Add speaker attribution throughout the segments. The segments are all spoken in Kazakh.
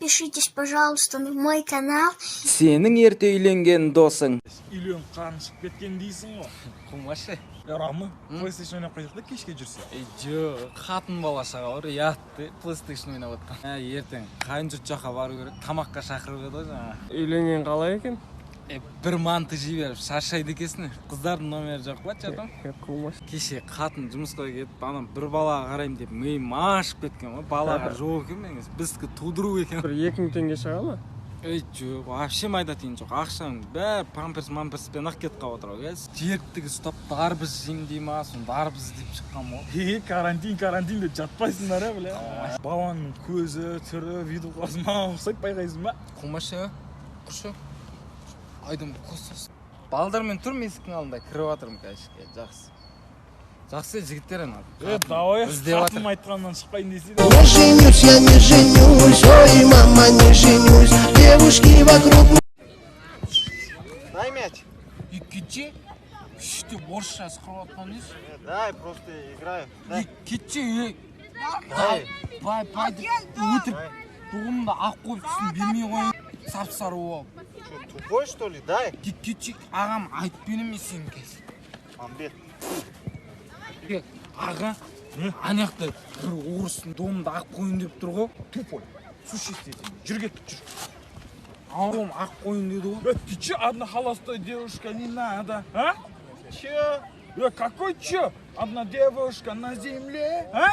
Speaker 1: Подпишитесь, пожалуйста, на мой канал.
Speaker 2: Сенің ерте үйленген досың.
Speaker 3: Үйлен қарын шығып кеткен дейсің ғой.
Speaker 2: Қумашы.
Speaker 3: Рамы, PlayStation ойнап қойдық та кешке жүрсе.
Speaker 2: Жоқ, қатын балашаға бар, ятты, PlayStation ойнап отқан. Ертең қайын жұрт жаққа бару керек, тамаққа шақырып еді жаңа.
Speaker 4: Үйленген қалай екен?
Speaker 2: Бір манты жей шаршайды екесін. Қыздардың номері жоқ па, жатам?
Speaker 4: Қумаш.
Speaker 2: Кеше қатын жұмысқа кетіп, анам бір балаға қараймын деп миым ашып кеткен ғой. Балаға жоқ екен мен, біздікі тудыру екен.
Speaker 4: Бір 2000 теңге шыға ма?
Speaker 2: Жоқ, вообще майда тиын жоқ. Ақшаның бәрі памперспен ақ кетіп қалып отыр ғой. Тектігі ұстап дарбыз жеймін дей ма, соны дарбыз деп шыққан ғой.
Speaker 3: Карантин деп жатпайсыңдар ә, бля. Баланың көзі, түрі, виду қыласың маған ұқсайды, байқайсың ба?
Speaker 2: Қумашы, құршы. Айдым қосыз. Балдармен тұрмын есіктің алдында, кіріп жатырмын кәшікке, жақсы. Жақсы жігіттер ана.
Speaker 3: Давай, қатым айтқаннан шықпайын десе.
Speaker 5: Не женюсь, я не женюсь, ой, мама, не женюсь, девушки вокруг.
Speaker 6: Дай мяч.
Speaker 2: И кетче, үште орысша сықырып атқан дейсіз?
Speaker 6: Дай, просто играю. Дай.
Speaker 2: Кетче,
Speaker 6: Дай.
Speaker 2: бай, өтіп, бұғымда ақ қойып түсін бермей қойын, сап-сары болып.
Speaker 6: Что, тупой, что ли? Дай.
Speaker 2: Кетче, ағам айтып беремей сен кез.
Speaker 6: Амбет.
Speaker 2: Аға, анаяқта бір орыстың домында ақ қойын деп тұр ғой.
Speaker 3: Тупой. Суши істейтін. Жүр кеттік, жүр.
Speaker 2: Ауырым ақ қойын деді ғой.
Speaker 3: Ты че, одна холостой девушка не надо, а?
Speaker 6: Че?
Speaker 3: Какой че? Одна девушка на земле, а?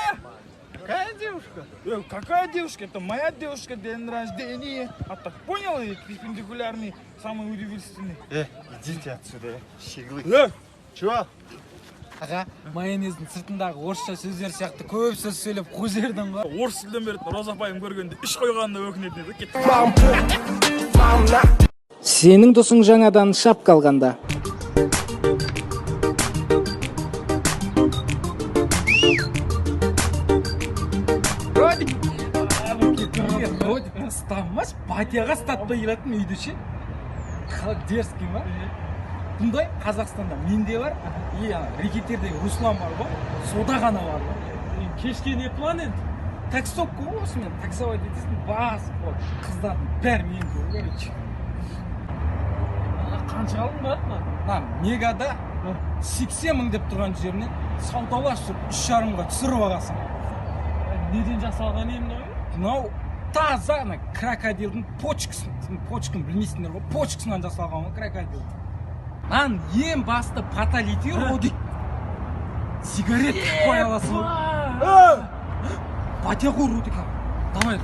Speaker 6: Какая девушка?
Speaker 3: Какая девушка? Это моя девушка, день рождения. А так понял, перпендикулярный, самый удивительный.
Speaker 6: Идите отсюда, щеглы.
Speaker 3: Чего?
Speaker 2: Аға, майонездің сыртындағы орысша сөздер сияқты көп сөз сөйлеп қозердің ғой.
Speaker 3: Орыс тілден беретін Роза апайым көргенде іш қойғанда өкінетін еді, кетті.
Speaker 2: Сенің досың жаңадан шапка алғанда. Родик, ұстамаш, батияға статпай келетін үйді ше. Дерзкий ма? Бұндай Қазақстанда менде бар, рекеттердегі Руслан бар ғой, сода ғана бар ғой.
Speaker 4: Кешке не план енді?
Speaker 2: Таксовка ғой осымен, таксовать етесің, бас қой, қыздардың бәрі мен көргенше.
Speaker 4: Қанша алдың ба?
Speaker 2: Мегада 80 мың деп тұрған жерінен саудалаш жүріп 3,5-ға түсіріп ағасың.
Speaker 4: Неден жасалған емін ой?
Speaker 2: Мынау таза крокодилдің почкасын білмейсіңдер ғой, почкасынан жасалған ғой крокодил. Ең басты паталити Родик. Сигарет қой аласың. Батя ғой Родик. Давай.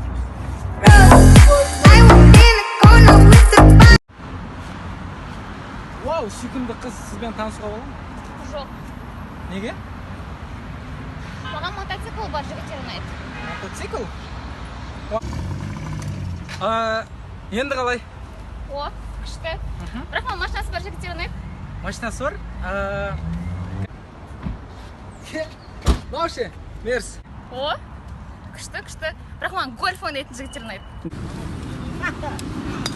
Speaker 2: Вау, сүйкімді қыз, сізбен танысуға болады ма?
Speaker 7: Жоқ.
Speaker 2: Неге?
Speaker 7: Маған мотоцикл бар, жігіттер ұнайды.
Speaker 2: Мотоцикл? Енді қалай?
Speaker 7: О, күшті. Бірақ маған машинасы бар, жігіттер ұнайды.
Speaker 2: Машинасы бар? Мауше, мерс.
Speaker 7: О, күшті. Бірақ маған гольф ойнайтын жігіттер ұнайды.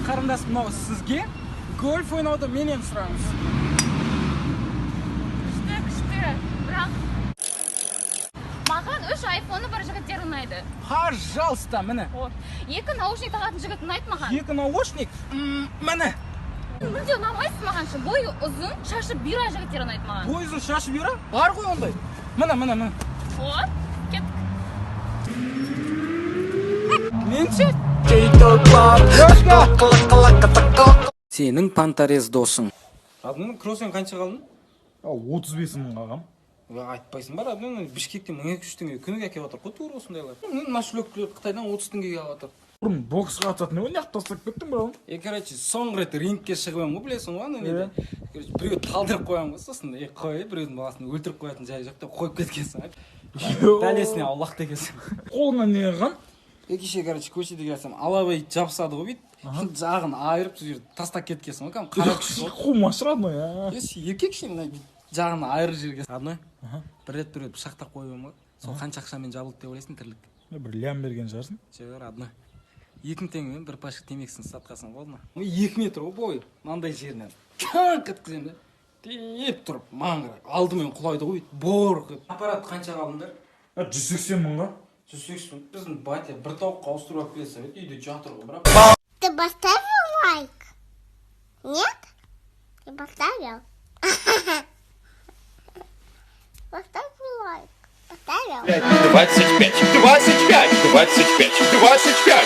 Speaker 2: Қарындас, мынау сізге гольф ойнауды менен сұраңыз.
Speaker 7: Күшті. Бірақ маған 3 айфоны бар жігіттер ұнайды.
Speaker 2: Пожалуйста, міне.
Speaker 7: 2 наушник тағатын жігіт ұнайды маған.
Speaker 2: 2 наушник? Міне.
Speaker 7: Мүлде ұнамайсыз маған ше. Бойы ұзын, шашы бұйра жігіттер ұнайды маған.
Speaker 2: Бойы ұзын, шашы бұйра? Бар ғой ондай. Міне.
Speaker 7: О, кеттік.
Speaker 2: Менше? Сенің пантарез досың. Адының кроссен қанша қалдың?
Speaker 3: 35 мың ағам.
Speaker 2: Айтпайсың бар, адының Бішкектен 1200 теңге күніге әкеп отыр. Құтыр осындайлар. Нашүлектілер Қытайдан 30 теңгеге отыр.
Speaker 3: Бұрын боксқа ататын өне тастап кеттің ба?
Speaker 2: Короче, соңғы рет рингке шығып ғой, білесің ғой, неде. Біреу талдырып қоямын ғой, сосын қой, біреудің баласын өлтіріп қоятын жайы жоқ деп қойып кеткенсің. Дәлесіне Аллах дегенсің.
Speaker 3: Қолына не қылған?
Speaker 2: Кеше, короче, көшеде келсем, алабай жабысады ғой, бейт. Жағын айырып, сол жерді тастап кеткенсің ғой, қара күш ғой.
Speaker 3: Қумаш родной, а?
Speaker 2: Еркек ше, жағын айырып жерге. Родной, бір рет пышақтап қойып ғой. Сол қанша ақшамен жабылды деп ойлайсың тірлік.
Speaker 3: Бір лям берген жарсың?
Speaker 2: Жоқ, родной. 2 теңгемен бір пашық темекісін сатқасын болды ма? 2 метр ғой бойы, маңдай жерінен. Қанқ еткізем де. Теп тұрып, маңғырай. Алдымен құлайды ғой, бор қып. Аппарат қанша қалдыңдар?
Speaker 3: 180 мыңға.
Speaker 2: Сөзсіз біздің батя бір тауыққа ауыстырып алып келе салып үйде жатыр ғой, бірақ
Speaker 1: Ты поставил лайк? Нет? Ты поставил? Поставил лайк. Поставил?
Speaker 8: 25, 25, 25, 25, 5.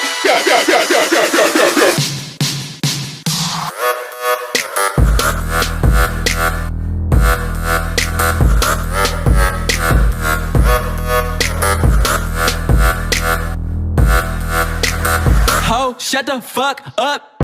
Speaker 9: Ho, shut the fuck up.